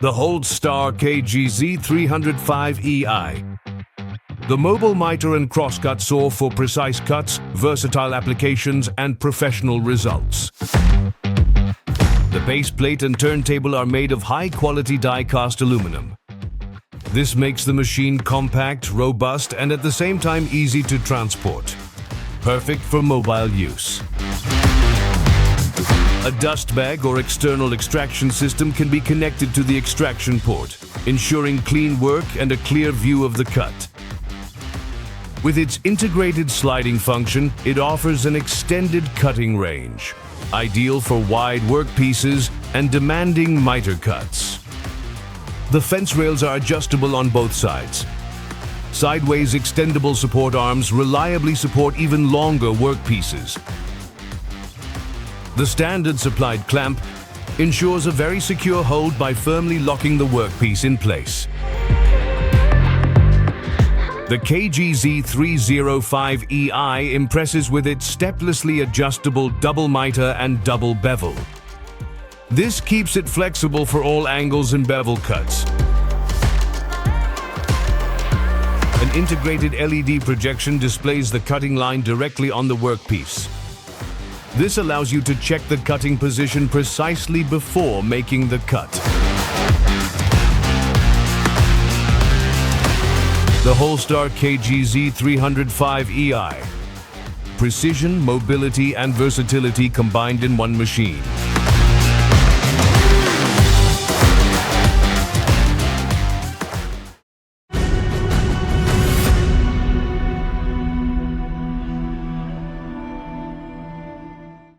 the Holzstar KGZ 305 EI. The mobile mitre and crosscut saw for precise cuts, versatile applications, and professional results. The base plate and turntable are made of high-quality die-cast aluminum. This makes the machine compact, robust, and at the same time easy to transport. Perfect for mobile use. A dust bag or external extraction system can be connected to the extraction port, ensuring clean work and a clear view of the cut. With its integrated sliding function, it offers an extended cutting range, ideal for wide workpieces and demanding miter cuts. The fence rails are adjustable on both sides. Sideways extendable support arms reliably support even longer workpieces. The standard supplied clamp ensures a very secure hold by firmly locking the workpiece in place. The KGZ 305 EI impresses with its steplessly adjustable double mitre and double bevel. This keeps it flexible for all angles and bevel cuts. An integrated LED projection displays the cutting line directly on the workpiece. This allows you to check the cutting position precisely before making the cut. The Holzstar KGZ 305 EI. Precision, mobility, and versatility combined in one machine.